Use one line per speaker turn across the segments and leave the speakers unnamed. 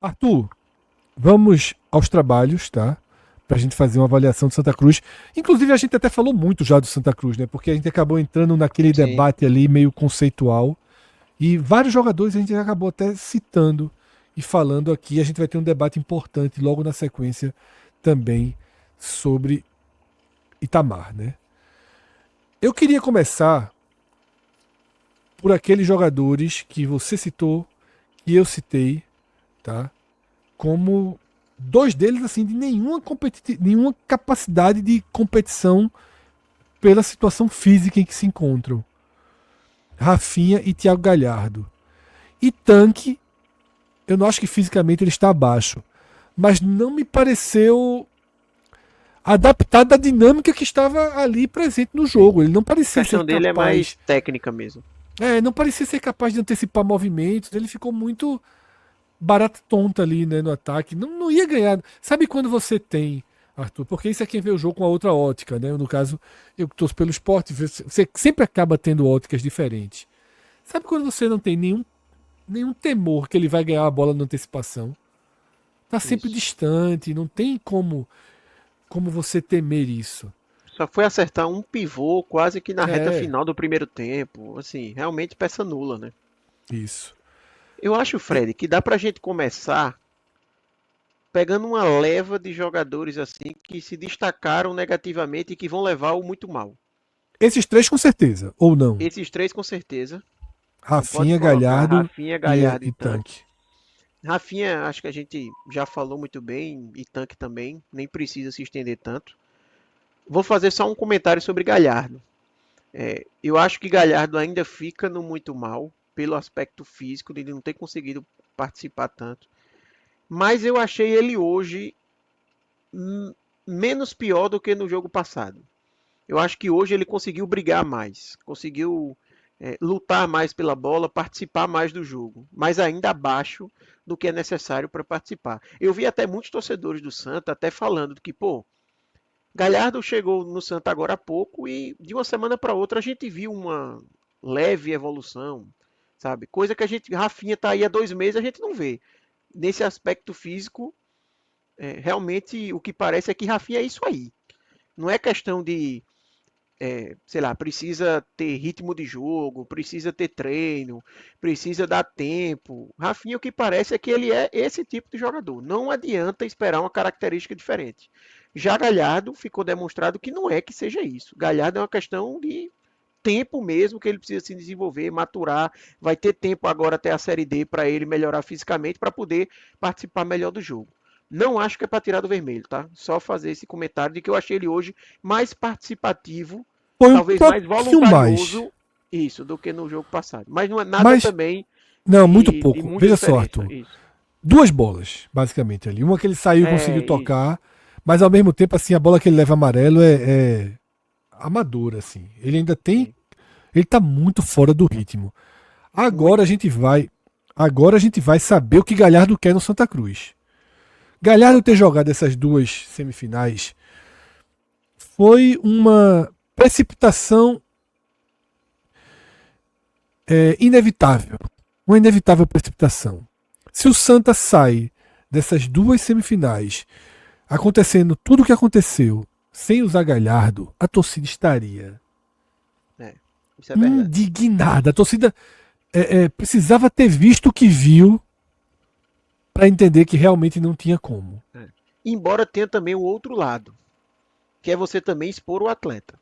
Arthur, vamos aos trabalhos, tá? Pra gente fazer uma avaliação do Santa Cruz. Inclusive, a gente até falou muito já do Santa Cruz, né? Porque a gente acabou entrando naquele
Sim.
debate ali meio conceitual. E vários jogadores a gente acabou até citando e falando aqui. A gente vai ter um debate importante logo na sequência também sobre Itamar, né? Eu queria começar por aqueles jogadores que você citou, que eu citei, tá? Como dois deles assim de nenhuma capacidade de competição pela situação física em que se encontram. Rafinha e Thiago Galhardo. E Tanque, eu não acho que fisicamente ele está abaixo, mas não me pareceu adaptado à dinâmica que estava ali presente no
Sim.
jogo. Ele não
A
parecia ser
questão dele é mais
capaz.
técnica mesmo.
Não parecia ser capaz de antecipar movimentos. Ele ficou muito barata tonta ali, né, no ataque. Não ia ganhar. Sabe quando você tem, Arthur? Porque isso é quem vê o jogo com a outra ótica, né? No caso, eu que torço pelo esporte, você sempre acaba tendo óticas diferentes. Sabe quando você não tem nenhum temor que ele vai ganhar a bola na antecipação? Tá sempre
Isso.
distante, não tem como você temer isso.
Só foi acertar um pivô quase que na reta
É,
final do primeiro tempo. Assim, realmente peça nula, né?
isso.
Eu acho,
E-
Fred, que dá pra gente começar pegando uma leva de jogadores assim que se destacaram negativamente e que vão levar o muito mal.
Esses três com certeza, ou não.
Esses três com certeza. Então pode
Rafinha,
colocar
Galhardo
Rafinha, Galhardo e
e
Tanque.
Tanque.
Rafinha, acho que a gente já falou muito bem, e Tanque também, nem precisa se estender tanto. Vou fazer só um comentário sobre Galhardo. Eu acho que Galhardo ainda fica no muito mal, pelo aspecto físico, de ele não ter conseguido participar tanto. Mas eu achei ele hoje menos pior do que no jogo passado. Eu acho que hoje ele conseguiu brigar mais, conseguiu lutar mais pela bola, participar mais do jogo, mas ainda abaixo do que é necessário para participar. Eu vi até muitos torcedores do Santa até falando que, pô, Galhardo chegou no Santa agora há pouco e de uma semana para outra a gente viu uma leve evolução, sabe? Coisa que a gente, Rafinha tá aí há 2 meses, a gente não vê. Nesse aspecto físico, realmente o que parece é que Rafinha é isso aí. Não é questão de sei lá, precisa ter ritmo de jogo, precisa ter treino, precisa dar tempo. Rafinha, o que parece é que ele é esse tipo de jogador. Não adianta esperar uma característica diferente. Já Galhardo ficou demonstrado que não é que seja isso. Galhardo é uma questão de tempo mesmo que ele precisa se desenvolver, maturar. Vai ter tempo agora até a Série D para ele melhorar fisicamente para poder participar melhor do jogo. Não acho que é para tirar do vermelho, tá? Só fazer esse comentário de que eu achei ele hoje mais participativo,
Foi um
talvez mais
pouquinho mais.
voluntarioso, isso, do que no jogo passado. Mas não é nada
Mas,
também
não, muito
de
pouco.
muita
Veja só,
diferença.
Arthur.
Isso.
Duas bolas, basicamente, ali. Uma que ele saiu e conseguiu
Isso.
tocar, mas ao mesmo tempo, assim, a bola que ele leva amarelo é amadora, assim. Ele ainda tem.
Sim.
Ele tá muito fora do ritmo. Agora a
Muito.
gente vai. Agora a gente vai saber o que Galhardo quer no Santa Cruz. Galhardo ter
Total.
jogado essas duas semifinais foi uma precipitação inevitável. Uma inevitável precipitação. Se o Santa sai dessas duas semifinais acontecendo tudo o que aconteceu sem usar Galhardo, a torcida estaria
É, isso é verdade.
indignada. A torcida precisava ter visto o que viu para entender que realmente não tinha como.
É. Embora tenha também o outro lado, que é você também expor o atleta.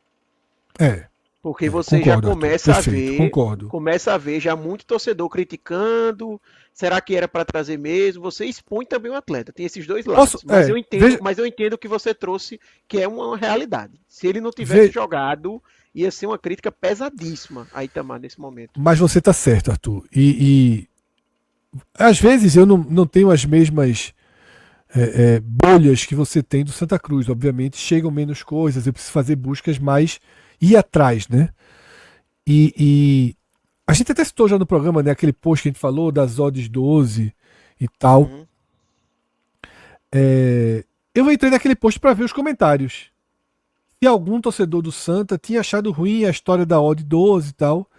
É,
Porque você já
concordo, Arthur. Perfeito, concordo.
começa a ver já muito torcedor criticando. Será que era para trazer mesmo? Você expõe também o atleta. Tem esses dois
Posso,
lados. Mas eu entendo,
veja,
mas eu entendo que você trouxe que é uma realidade. Se ele não tivesse jogado, ia ser uma crítica pesadíssima a Itamar nesse momento.
mas você está certo, Arthur. E às vezes eu não tenho as mesmas bolhas que você tem do Santa Cruz. Obviamente, chegam menos coisas, eu preciso fazer buscas mais ir atrás, né? E a gente até citou já no programa, né? Aquele post que a gente falou das odds 12 e tal.
Uhum.
Eu entrei naquele post para ver os comentários. Se algum torcedor do Santa tinha achado ruim a história da odd 12 e tal.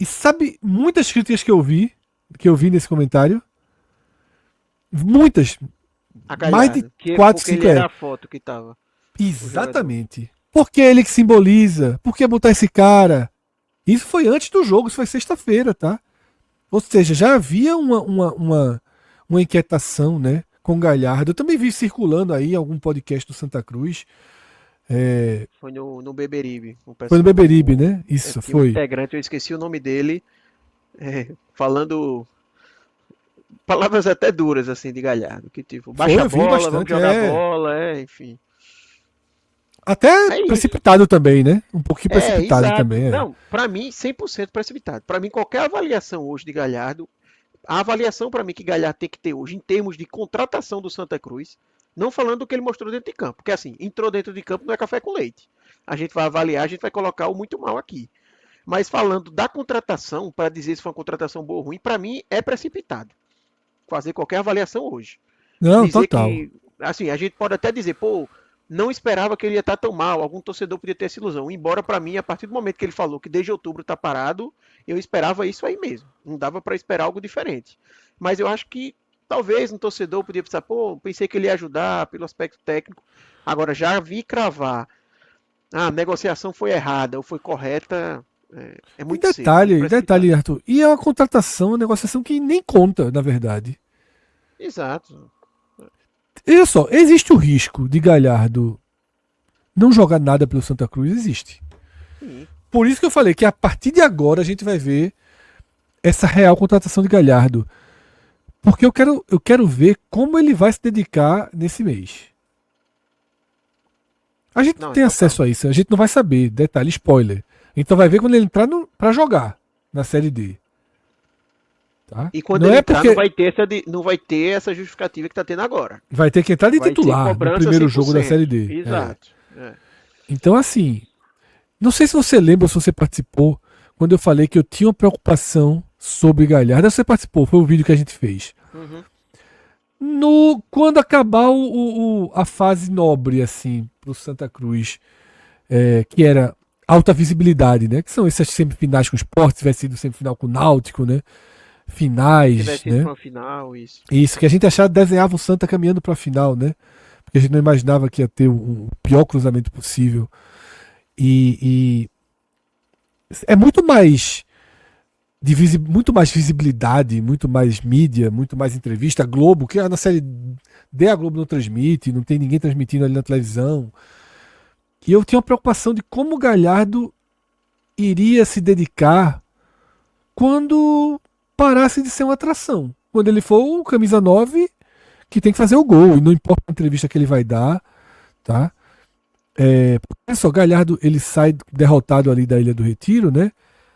E sabe muitas críticas que eu vi nesse comentário? Muitas,
A
mais de
Galhardo.
4,
Porque ele
5
era a foto que tava, o jogador.
Exatamente. Por que ele que simboliza? Por que botar esse cara? Isso foi antes do jogo, isso foi sexta-feira, tá? Ou seja, já havia uma inquietação, né, com Galhardo. Eu também vi circulando aí em algum podcast do Santa Cruz.
Foi no Beberibe. O
Foi no
pessoal,
Beberibe, né? Isso,
tinha um
foi.
integrante, eu esqueci o nome dele, falando palavras até duras, assim, de Galhardo. Que tipo, baixa
Foi,
a
eu vi
bola, vamos
bastante.
jogar a bola, enfim.
Até
É isso.
precipitado também, né? Um pouquinho
É,
precipitado
exato.
também, é.
Não, pra mim, 100% precipitado. Pra mim, qualquer avaliação hoje de Galhardo, a avaliação para mim que Galhardo tem que ter hoje, em termos de contratação do Santa Cruz, não falando do que ele mostrou dentro de campo, porque assim, entrou dentro de campo não é café com leite. A gente vai avaliar, a gente vai colocar o muito mal aqui. Mas falando da contratação, para dizer se foi uma contratação boa ou ruim, para mim é precipitado fazer qualquer avaliação hoje.
Não,
Dizer
total.
que, assim, a gente pode até dizer, pô, não esperava que ele ia estar tão mal, algum torcedor podia ter essa ilusão. Embora para mim, a partir do momento que ele falou que desde outubro está parado, eu esperava isso aí mesmo. Não dava para esperar algo diferente. Mas eu acho que talvez um torcedor podia pensar, pô, pensei que ele ia ajudar pelo aspecto técnico. Agora já vi cravar, a negociação foi errada ou foi correta, é muito cedo, muito
Detalhe,
precipitado.
Arthur. E é uma contratação, uma negociação que nem conta, na verdade.
Exato.
Olha só, existe o risco de Galhardo não jogar nada pelo Santa Cruz? Existe.
Sim.
Por isso que eu falei que a partir de agora a gente vai ver essa real contratação de Galhardo. Porque eu quero ver como ele vai se dedicar nesse mês. A gente não
Não, é
tem
total.
acesso a isso, a gente não vai saber. Detalhe, spoiler. Então vai ver quando ele entrar pra jogar na Série D. Tá?
E quando
Não
ele
é
entrar, não
porque
vai ter não vai ter essa justificativa que tá tendo agora.
vai ter que entrar de
Vai ser
titular no
cobrança
primeiro jogo da
100%.
Série D. É.
Exato. É.
Então, assim, não sei se você lembra ou se você participou quando eu falei que eu tinha uma preocupação sobre Galhardo. Você participou, foi o vídeo que a gente fez.
Uhum.
No, quando acabar a fase nobre, assim, pro Santa Cruz, que era alta visibilidade, né? Que são essas semifinais com o Sport, tivesse sido semifinal com o Náutico, né? Finais,
Tivesse ido
né?
pra uma final, isso.
Isso, que a gente achava, desenhava o Santa caminhando para a final, né? Porque a gente não imaginava que ia ter o pior cruzamento possível. E é muito mais muito mais visibilidade, muito mais mídia, muito mais entrevista. A Globo, que na série D a Globo não transmite, não tem ninguém transmitindo ali na televisão. E eu tinha uma preocupação de como o Galhardo iria se dedicar quando parasse de ser uma atração. Quando ele for o camisa 9 que tem que fazer o gol, e não importa a entrevista que ele vai dar, tá? Olha só, Galhardo ele sai derrotado ali da Ilha do Retiro, né?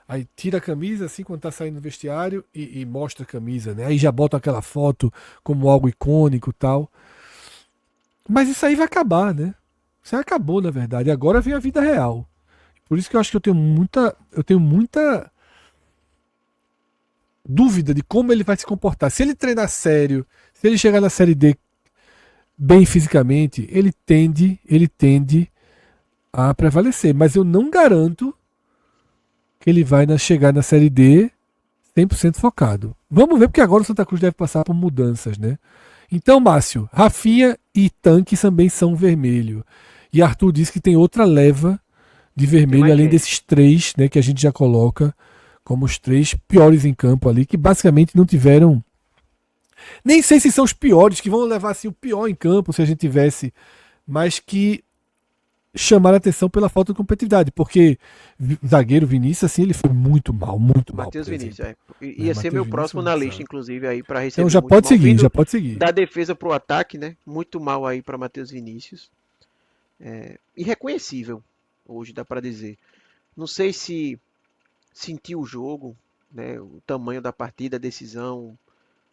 Aí tira a camisa assim quando tá saindo do vestiário e mostra a camisa, né? Aí já bota aquela foto como algo icônico e tal. Mas isso aí vai acabar, né? Isso aí acabou, na verdade. Agora vem a vida real. Por isso que eu acho que eu tenho muita dúvida de como ele vai se comportar. Se ele treinar sério, se ele chegar na série D bem fisicamente, ele tende a prevalecer. Mas eu não garanto que ele vai chegar na série D 100% focado. Vamos ver, porque agora o Santa Cruz deve passar por mudanças, né? Então, Márcio, Rafinha e Tanque também são vermelho. E Arthur disse que tem outra leva de
Tem
vermelho,
mais
além
gente.
desses três, né, que a gente já coloca como os três piores em campo ali, que basicamente não tiveram. Nem sei se são os piores, que vão levar assim, o pior em campo se a gente tivesse, mas que chamaram a atenção pela falta de competitividade, porque zagueiro Vinícius, assim, ele foi muito mal,
Matheus
por
Vinícius,
exemplo.
Ia
Né?
ser
Matheus
meu
Vinícius foi
próximo
um
na lista,
desastre.
inclusive, aí para
Então
receber
já
muito
pode
mal.
seguir, já
Vindo
pode seguir.
da defesa pro ataque, né? Muito mal aí para Matheus Vinícius. Irreconhecível, hoje dá para dizer. Não sei se sentiu o jogo, né? O tamanho da partida, a decisão,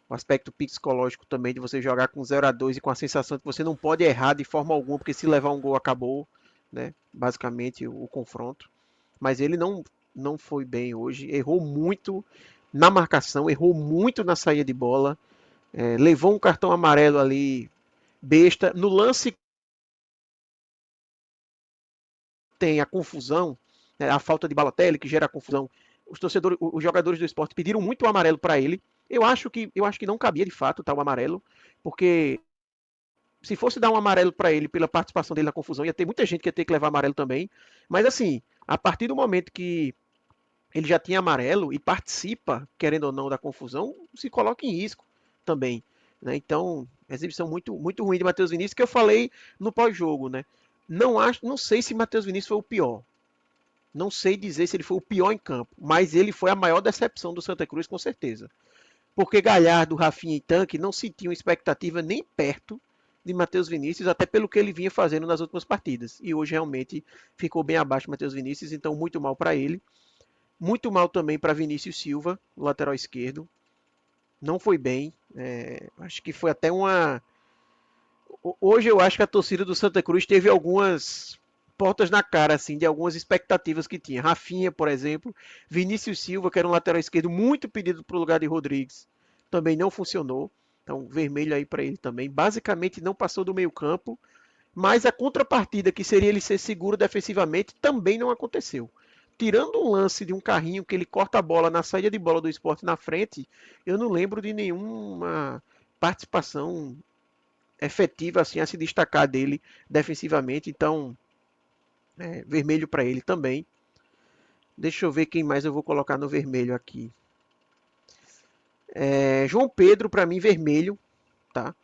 o aspecto psicológico também de você jogar com 0-2 e com a sensação de que você não pode errar de forma alguma, porque se levar um gol acabou, né? Basicamente o confronto. Mas ele não foi bem hoje, errou muito na marcação, errou muito na saída de bola, levou um cartão amarelo ali besta. No lance tem a confusão, né, a falta de Balotelli que gera a confusão os jogadores do Sport pediram muito o amarelo para ele. Eu acho que não cabia de fato tal amarelo, porque se fosse dar um amarelo para ele pela participação dele na confusão, ia ter muita gente que ia ter que levar amarelo também. Mas assim, a partir do momento que ele já tinha amarelo e participa, querendo ou não, da confusão, se coloca em risco também. Né? Então, exibição muito, muito ruim de Matheus Vinícius, que eu falei no pós-jogo. Né? Não sei se Matheus Vinícius foi o pior. Não sei dizer se ele foi o pior em campo, mas ele foi a maior decepção do Santa Cruz, com certeza. Porque Galhardo, Rafinha e Tanque não sentiam expectativa nem perto de Matheus Vinícius, até pelo que ele vinha fazendo nas últimas partidas. E hoje realmente ficou bem abaixo de Matheus Vinícius, então muito mal para ele. Muito mal também para Vinícius Silva, lateral esquerdo. Não foi bem. Acho que foi até uma. Hoje eu acho que a torcida do Santa Cruz teve algumas portas na cara, assim, de algumas expectativas que tinha. Rafinha, por exemplo. Vinícius Silva, que era um lateral esquerdo muito pedido para o lugar de Rodrigues. Também não funcionou. Então, vermelho aí para ele também. Basicamente não passou do meio campo. Mas a contrapartida, que seria ele ser seguro defensivamente, também não aconteceu. Tirando um lance de um carrinho que ele corta a bola na saída de bola do Sport na frente, eu não lembro de nenhuma participação efetiva assim a se destacar dele defensivamente. Então, vermelho para ele também. Deixa eu ver quem mais eu vou colocar no vermelho aqui. João Pedro, para mim, vermelho, tá?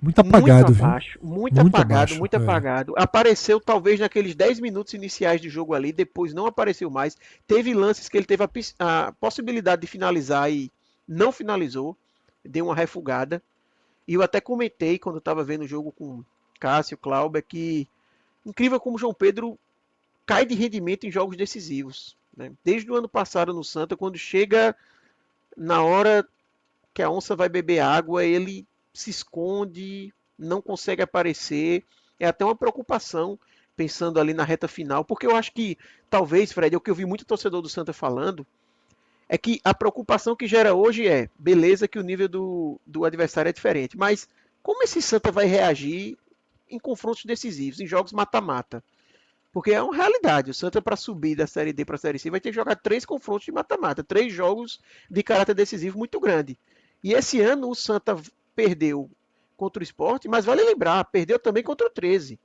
Muito
Muito
apagado, viu?
abaixo, muito
Muito
apagado,
abaixo.
muito apagado. Apareceu talvez naqueles 10 minutos iniciais de jogo ali, depois não apareceu mais. Teve lances que ele teve a possibilidade de finalizar e não finalizou, deu uma refugada. E eu até comentei quando eu estava vendo o jogo com Cássio, Clauber, que incrível como João Pedro cai de rendimento em jogos decisivos. Né? Desde o ano passado no Santa, quando chega na hora que a onça vai beber água, ele se esconde, não consegue aparecer. É até uma preocupação pensando ali na reta final, porque eu acho que talvez, Fred, é o que eu vi muito torcedor do Santa falando, é que a preocupação que gera hoje é, beleza que o nível do adversário é diferente, mas como esse Santa vai reagir em confrontos decisivos, em jogos mata-mata? Porque é uma realidade. O Santa, para subir da Série D para a Série C, vai ter que jogar 3 confrontos de mata-mata, 3 jogos de caráter decisivo muito grande. E esse ano o Santa perdeu contra o Sport, mas vale lembrar, perdeu também contra o 13.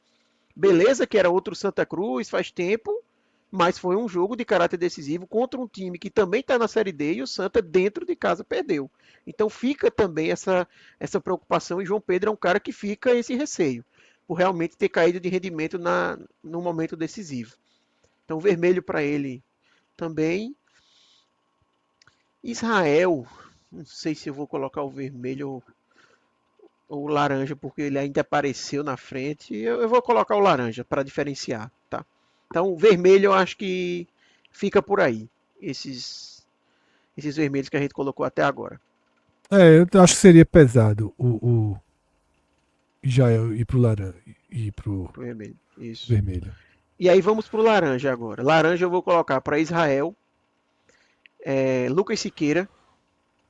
Beleza que era outro Santa Cruz, faz tempo, mas foi um jogo de caráter decisivo contra um time que também está na Série D e o Santa dentro de casa perdeu. Então fica também essa preocupação e João Pedro é um cara que fica esse receio por realmente ter caído de rendimento no momento decisivo. Então vermelho para ele também. Israel, não sei se eu vou colocar o vermelho ou o laranja, porque ele ainda apareceu na frente. Eu vou colocar o laranja para diferenciar, tá? Então, o vermelho eu acho que fica por aí. Esses vermelhos que a gente colocou até agora.
Eu acho que seria pesado o Jael ir pro laranja, ir pro
Pro vermelho. Isso.
vermelho.
E aí vamos pro laranja agora. Laranja eu vou colocar para Israel, Lucas Siqueira,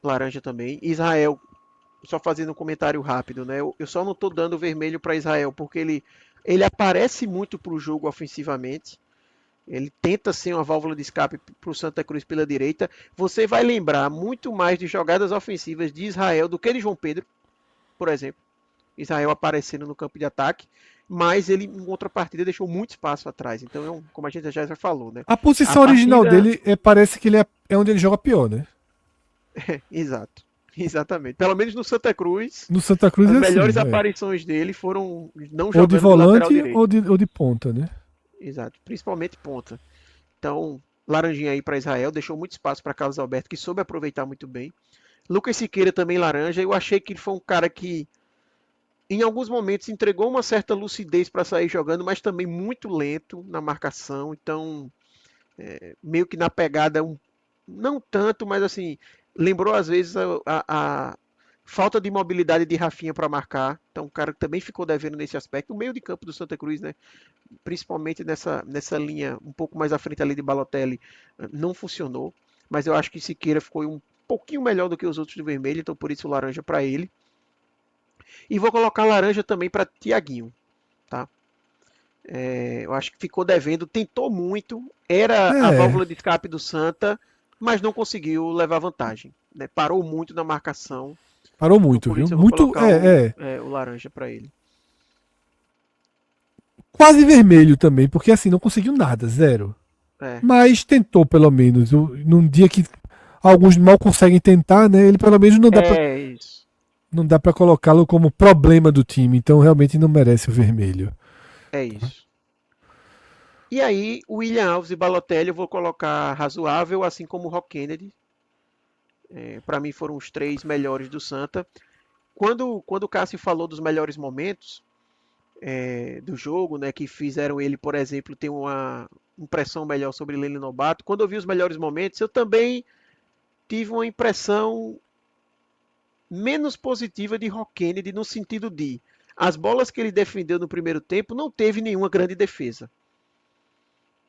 laranja também. Israel, só fazendo um comentário rápido, né? Eu só não estou dando vermelho para Israel porque ele aparece muito para o jogo ofensivamente. Ele tenta ser uma válvula de escape para o Santa Cruz pela direita. Você vai lembrar muito mais de jogadas ofensivas de Israel do que de João Pedro, por exemplo. Israel aparecendo no campo de ataque, mas ele, em contrapartida, deixou muito espaço atrás. Então, como a gente já falou, né?
A
A
posição original
partida.
dele parece que ele é onde ele joga pior, né?
Exato. Exatamente. Pelo menos no Santa Cruz,
No Santa Cruz
as
é assim,
melhores
é.
aparições dele foram não
Ou de
jogando de lateral
volante
direito.
ou de ponta, né?
Exato. Principalmente ponta. Então, laranjinha aí para Israel, deixou muito espaço para Carlos Alberto, que soube aproveitar muito bem. Lucas Siqueira também laranja. Eu achei que ele foi um cara que, em alguns momentos, entregou uma certa lucidez para sair jogando, mas também muito lento na marcação. Então, meio que na pegada, não tanto, mas assim, lembrou às vezes a falta de mobilidade de Rafinha para marcar. Então, o cara que também ficou devendo nesse aspecto. O meio de campo do Santa Cruz, né? Principalmente nessa linha um pouco mais à frente ali de Balotelli, não funcionou. Mas eu acho que Siqueira ficou um pouquinho melhor do que os outros do vermelho, então por isso o laranja para ele. E vou colocar laranja também para Tiaguinho, tá? Eu acho que ficou devendo, tentou muito, era a
É.
válvula de escape do Santa, mas não conseguiu levar vantagem, né? Parou muito na marcação.
Parou
Então,
muito,
por
viu?
isso eu vou
Muito,
colocar o laranja para ele.
quase vermelho também, porque assim, não conseguiu nada, zero.
É,
Mas tentou pelo menos. Num dia que alguns mal conseguem tentar, né? Ele pelo menos
isso.
não dá para colocá-lo como problema do time, então realmente não merece o vermelho.
É isso. E aí, o William Alves e Balotelli eu vou colocar razoável, assim como o Rock Kennedy. Para mim foram os 3 melhores do Santa. Quando o Cássio falou dos melhores momentos do jogo, né, que fizeram ele, por exemplo, ter uma impressão melhor sobre Lele Nobato, quando eu vi os melhores momentos, eu também tive uma impressão menos positiva de Rock Kennedy, no sentido de as bolas que ele defendeu no primeiro tempo não teve nenhuma grande defesa.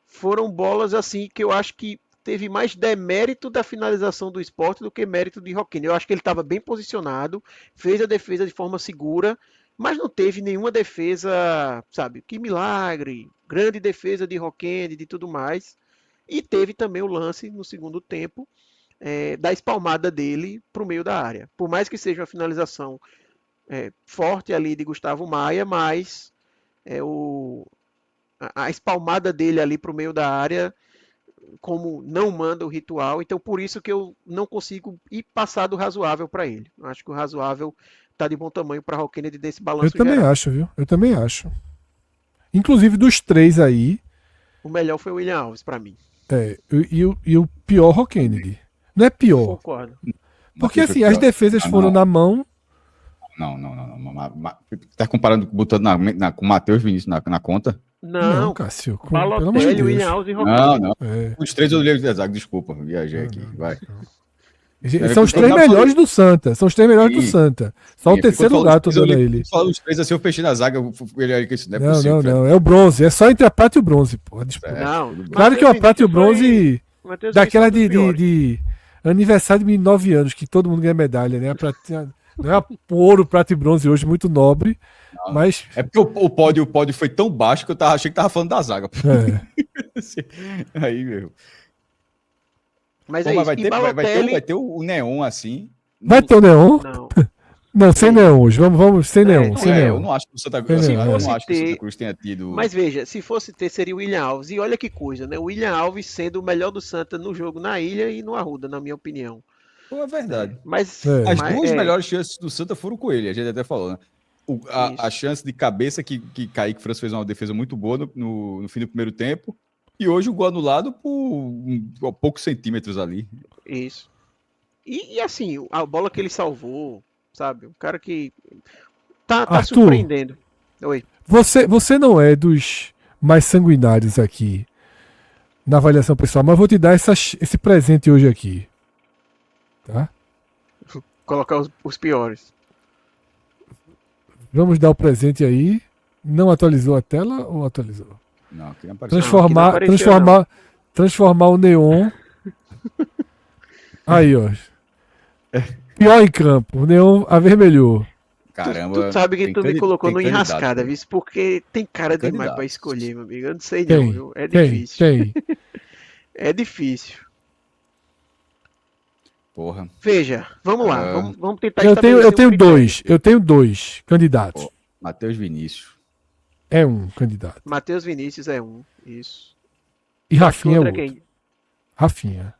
Foram bolas assim que eu acho que teve mais demérito da finalização do Sport do que mérito de Rock Kennedy. Eu acho que ele estava bem posicionado, fez a defesa de forma segura, mas não teve nenhuma defesa, sabe, que milagre, grande defesa de Rock Kennedy e tudo mais. E teve também o lance no segundo tempo da espalmada dele para o meio da área. Por mais que seja uma finalização forte ali de Gustavo Maia, mas a espalmada dele ali para o meio da área, como não manda o ritual, então por isso que eu não consigo ir passar do razoável para ele. Eu acho que o razoável está de bom tamanho para Rock Kennedy desse
Eu
balanço
também
geral.
acho, viu? Eu também acho. Inclusive dos três aí,
O melhor foi o William Alves para mim.
e o pior Rock Kennedy. Não é pior.
Concordo.
Porque
Matheus foi
assim, as
pior.
defesas foram na mão.
Não. Tá comparando, botando com o Matheus Vinícius na conta?
Não,
Não,
Cássio. Pelo amor de
Balotelli,
Deus.
William Alves e Rock
Não,
Kennedy.
não. Os 3 eu olhei de zaga, desculpa, viajei aqui. Vai.
São os 3 melhores do Santa. São os 3 melhores do Santa. Só o terceiro lugar eu tô dando a ele.
Falando os 3 assim, eu fechei na zaga, ele aí que isso não é possível.
Não. É o bronze. É só entre a prata e o bronze, porra.
Não,
Claro que a prata e o bronze.
Matheus
Daquela
Vinícius
de aniversário de 9 anos, que todo mundo ganha medalha, né? A prata, não é ouro, prata e bronze hoje, muito nobre.
Não,
mas.
É porque o pódio foi tão baixo que eu achei que tava falando da zaga. Aí, meu.
Mas
Pô,
é
mas
isso.
vai ter o neon assim.
Vai ter o neon?
Não.
Não, sem neon hoje. Vamos sem neon. Sem neon.
Eu não acho que o Santa
Sem
Cruz,
neon,
eu não acho que o Santa Cruz tenha tido.
Mas veja, se fosse ter, seria o William Alves. E olha que coisa, né? O William Alves sendo o melhor do Santa no jogo na Ilha e no Arruda, na minha opinião.
Pô, é verdade.
Mas
As duas melhores chances do Santa foram com ele, a gente até falou, né? A chance de cabeça que Kaique França fez uma defesa muito boa no fim do primeiro tempo. E hoje o gol anulado por poucos centímetros ali.
Isso. E assim, a bola que ele salvou, sabe? Um cara que tá
Arthur,
surpreendendo. Oi.
Você não é dos mais sanguinários aqui na avaliação pessoal, mas vou te dar esse presente hoje aqui. Tá?
Colocar os piores.
Vamos dar o presente aí. Não atualizou a tela ou atualizou?
Não, aqui não apareceu.
Transformar o neon. Aí, ó. Pior em campo. O neon avermelhou.
Caramba.
Tu sabe que tu me colocou no enrascada, viu? Porque tem cara demais pra escolher, meu amigo. Eu não sei não, viu? É difícil.
Tem.
É difícil.
Porra.
Veja, vamos lá. Vamos tentar
Eu tenho dois candidatos.
Matheus Vinícius.
É um candidato.
Matheus Vinícius é um. Isso.
E Rafinha é outro.
Quem?
Rafinha.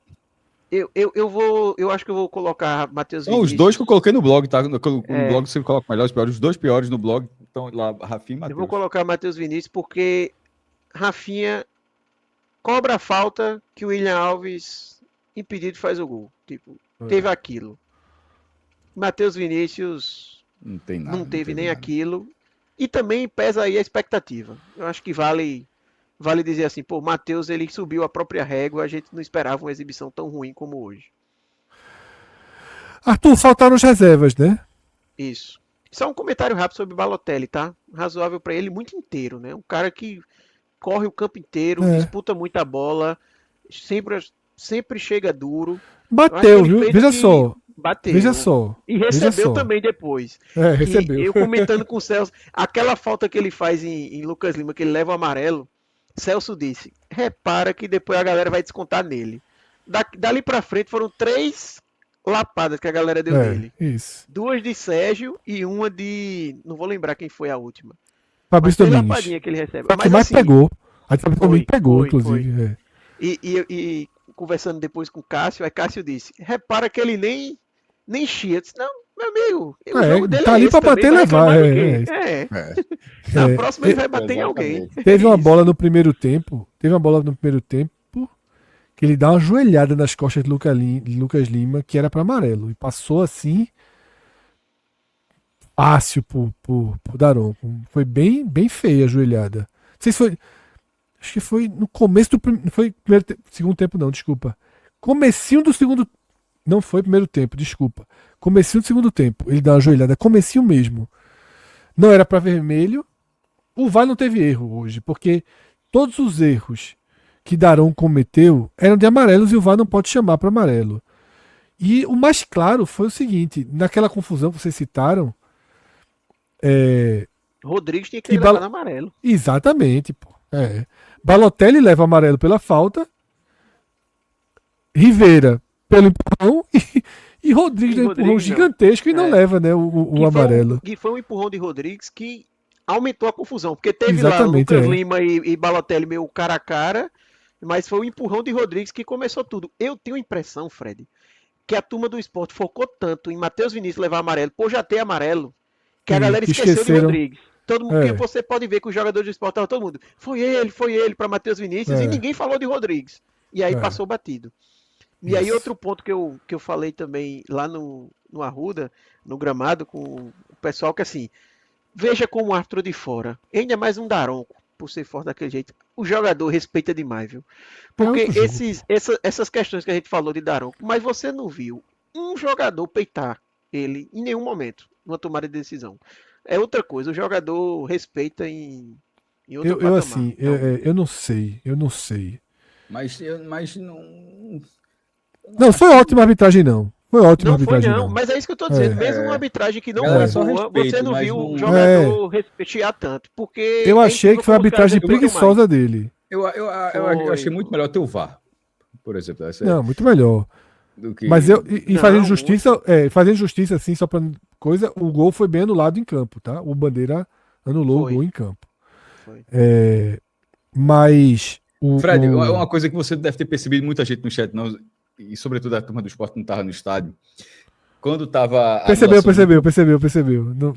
Eu acho que eu vou colocar Matheus Vinícius.
Os dois que eu coloquei no blog, tá? No blog você coloca melhor os piores. Os dois piores no blog estão lá, Rafinha e Matheus.
Eu vou colocar Matheus Vinícius porque Rafinha cobra a falta que o William Alves impedido faz o gol. Tipo, teve aquilo. Matheus Vinícius
não tem nada,
não teve nem aquilo. E também pesa aí a expectativa. Eu acho que vale dizer assim, pô, o Matheus ele subiu a própria régua, a gente não esperava uma exibição tão ruim como hoje.
Arthur, faltaram as reservas, né?
Isso. Só um comentário rápido sobre o Balotelli, tá? Razoável para ele muito inteiro, né? Um cara que corre o campo inteiro, disputa muita bola, sempre chega duro.
Bateu, viu? Veja só.
Bateu.
Veja só.
E recebeu também depois.
Recebeu.
Eu comentando com o Celso, aquela falta que ele faz em Lucas Lima, que ele leva o amarelo, Celso disse, repara que depois a galera vai descontar nele. Dali pra frente foram 3 lapadas que a galera deu nele.
Isso.
2 de Sérgio e uma de... Não vou lembrar quem foi a última.
Fabrício
Mas 3
Domingues.
lapadinhas que ele recebe.
Foi a que
Mas
mais
assim,
pegou. A Fabrício Domingues pegou,
foi.
inclusive. É.
E conversando depois com o Cássio, aí Cássio disse, repara que ele nem chia. Eu disse, não, meu amigo, o jogo dele
tá
é
ali
esse
pra bater e
também,
levar.
vai reclamar do quê? Na próxima ele vai bater em alguém.
Teve uma
isso.
bola no primeiro tempo. Que ele dá uma joelhada nas costas de Lucas Lima, que era para amarelo. E passou assim, fácil pro Daronco. Foi bem, bem feia a joelhada. Não sei se foi. Acho que foi no começo do segundo tempo, não, desculpa. Comecinho do segundo. Não foi primeiro tempo, desculpa. Comecinho do segundo tempo. Ele dá uma joelhada, comecinho mesmo. Não era para vermelho. O VAR não teve erro hoje, porque todos os erros que Daronco cometeu eram de amarelos e o VAR não pode chamar para amarelo. E o mais claro foi o seguinte: naquela confusão que vocês citaram.
Rodrigues tinha que ter levado amarelo.
Exatamente, pô. Balotelli leva amarelo pela falta. Rivera pelo empurrão e Rodrigues deu um empurrão gigantesco e não leva, né, o amarelo.
E foi um empurrão de Rodrigues que aumentou a confusão, porque teve lá Lucas Lima e Balotelli meio cara a cara, mas foi o empurrão de Rodrigues que começou tudo. Eu tenho a impressão, Fred, que a turma do Sport focou tanto em Matheus Vinícius levar amarelo, por já ter amarelo, que a galera esqueceu de Rodrigues. Todo mundo, que você pode ver que os jogadores do Sport estavam todo mundo, foi ele para Matheus Vinícius e ninguém falou de Rodrigues. E aí passou batido. E aí outro ponto que eu falei também lá no Arruda, no gramado, com o pessoal, que assim, veja como o árbitro de fora, ainda mais um Daronco, por ser forte daquele jeito, o jogador respeita demais, viu? Porque essas questões que a gente falou de Daronco, mas você não viu um jogador peitar ele em nenhum momento, numa tomada de decisão. É outra coisa, o jogador respeita em outro patamar.
Assim, eu não sei.
Mas não...
Não, foi ótima arbitragem, não. Foi ótima arbitragem, não.
Mas é isso que eu tô dizendo. Mesmo uma arbitragem que não foi boa, você não viu o jogador respeitar tanto. Porque
eu achei que foi uma arbitragem preguiçosa dele.
Eu achei muito melhor ter o VAR, por exemplo.
Não, muito melhor. Mas fazendo justiça, assim, só pra coisa, o gol foi bem anulado em campo, tá? O Bandeira anulou o gol em campo. Mas...
Fred, uma coisa que você deve ter percebido, muita gente no chat, não, e sobretudo a turma do esporte não estava no estádio, quando estava...
Percebeu. Não...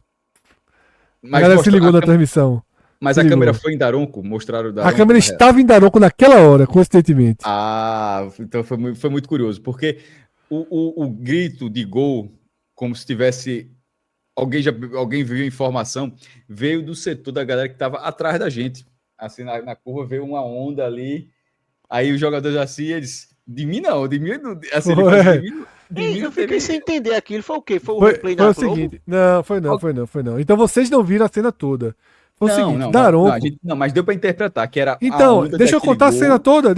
A galera se ligou na transmissão.
Mas a câmera foi em Daronco? Mostraram o Daronco?
A câmera estava em Daronco naquela hora, coincidentemente.
Então foi muito curioso, porque o grito de gol, como se tivesse... Alguém viu a informação, veio do setor da galera que estava atrás da gente. Assim, na curva veio uma onda ali, aí os jogadores assim, eles... De mim não, assim,
eu fiquei sem entender aquilo. Foi o quê? Foi o replay na Globo?
Seguinte, não, foi não. Então vocês não viram a cena toda. Foi o seguinte, Daronco...
Não, mas deu pra interpretar que era
então, a onda. Deixa eu contar a cena toda,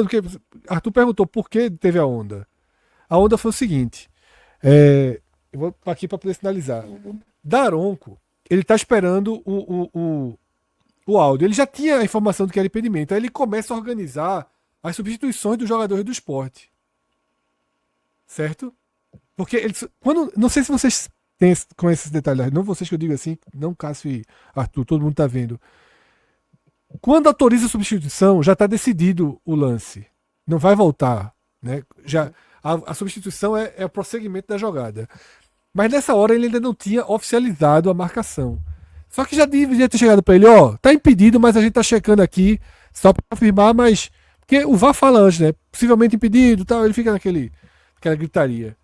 porque Arthur perguntou por que teve a onda. A onda foi o seguinte, eu vou aqui pra poder sinalizar. Daronco, ele tá esperando o áudio. Ele já tinha a informação do que era impedimento, aí ele começa a organizar as substituições dos jogadores do Sport. Certo? Porque não sei se vocês conhecem esses detalhes, não vocês que eu digo assim, não Cássio e Arthur, todo mundo tá vendo. Quando autoriza a substituição, já está decidido o lance. Não vai voltar. Né? A substituição é o prosseguimento da jogada. Mas nessa hora ele ainda não tinha oficializado a marcação. Só que já devia ter chegado para ele, tá impedido, mas a gente tá checando aqui, só para confirmar, mas... Porque o VAR fala antes, né? Possivelmente impedido e tal, ele fica naquela gritaria.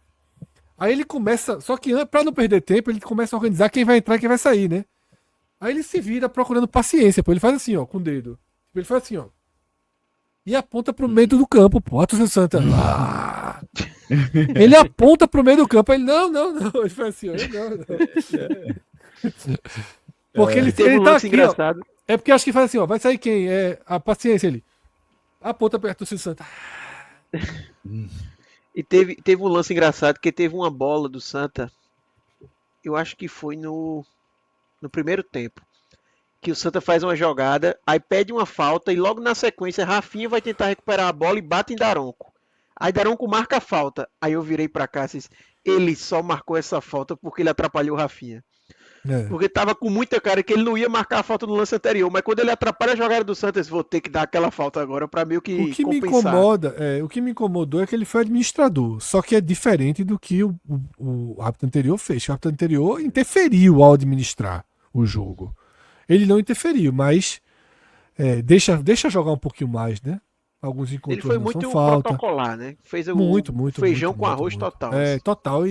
Aí ele começa, só que para não perder tempo, ele começa a organizar quem vai entrar e quem vai sair, né? Aí ele se vira procurando paciência, pô. Ele faz assim, com o dedo. Ele faz assim, e aponta pro meio do campo, pô. A torcida Santa. Ele aponta pro meio do campo, aí ele, não. Ele faz assim, não. Porque ele tá aqui, engraçado. É porque acho que faz assim, vai sair quem? A paciência ali. Aponta perto do Santa.
E teve um lance engraçado, que teve uma bola do Santa, eu acho que foi no primeiro tempo, que o Santa faz uma jogada, aí pede uma falta, e logo na sequência, Rafinha vai tentar recuperar a bola e bate em Daronco. Aí Daronco marca a falta. Aí eu virei pra cá e disse, ele só marcou essa falta porque ele atrapalhou o Rafinha.
É.
Porque tava com muita cara que ele não ia marcar a falta no lance anterior, mas quando ele atrapalha a jogada do Santos, vou ter que dar aquela falta agora pra meio
O
que
que me
compensar.
incomoda, o que me incomodou é que ele foi administrador. Só que é diferente do que o árbitro anterior fez. O árbitro anterior interferiu ao administrar o jogo. Ele não interferiu, mas deixa jogar um pouquinho mais, né? Alguns
Ele
encontros
foi
não são
muito
falta.
protocolar, né? Fez o
Muito, muito,
feijão
muito,
com
muito,
arroz
muito.
total, assim.
Total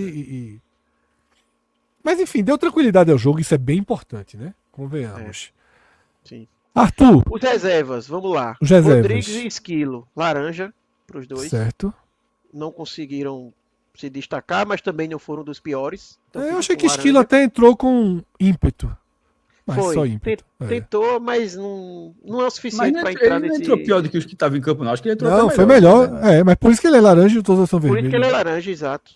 Mas enfim, deu tranquilidade ao jogo, isso é bem importante, né?
É,
Convenhamos.
sim.
Arthur,
Os reservas, vamos lá.
os
Rodrigues e
reservas.
Esquilo, laranja pros dois.
Certo.
Não conseguiram se destacar, mas também não foram dos piores. Então
Eu
fica
achei
com
que Esquilo
laranja.
até entrou com ímpeto. Mas só
Foi.
ímpeto.
Tentou, mas não é o
Mas
suficiente para entrar
ele não entrou
nesse.
pior do que os que estavam em campo, não. Acho que ele entrou até
Não, foi
melhor,
melhor.
né?
Mas por isso que ele é laranja e os outros são
Por isso que ele
vermelhos.
é laranja, exato.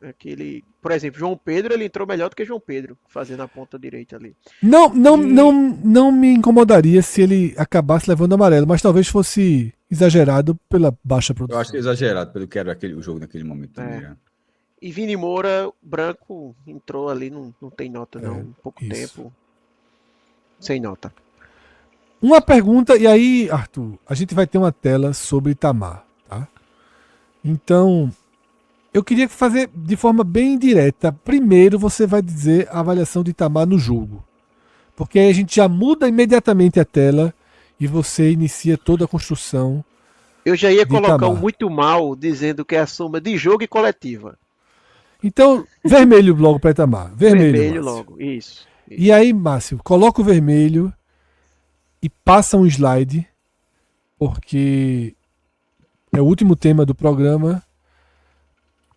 Aquele, por exemplo, João Pedro, ele entrou melhor do que João Pedro, fazendo a ponta direita ali. E
Não me incomodaria se ele acabasse levando amarelo, mas talvez fosse exagerado pela baixa
Eu acho que é
produção.
exagerado pelo que era o jogo naquele momento também.
É.
Né?
E Vini Moura, branco, entrou ali, não tem nota não, pouco
isso.
tempo, sem nota.
Uma pergunta, e aí, Arthur, a gente vai ter uma tela sobre Itamar, tá? Então, eu queria fazer de forma bem direta. Primeiro, você vai dizer a avaliação de Itamar no jogo. Porque aí a gente já muda imediatamente a tela e você inicia toda a construção
Eu já ia
de
colocar um
Itamar.
muito mal, dizendo que é a soma de jogo e coletiva.
Então, vermelho logo para Itamar. Vermelho, Márcio.
logo, isso.
E aí, Márcio, coloca o vermelho e passa um slide, porque é o último tema do programa.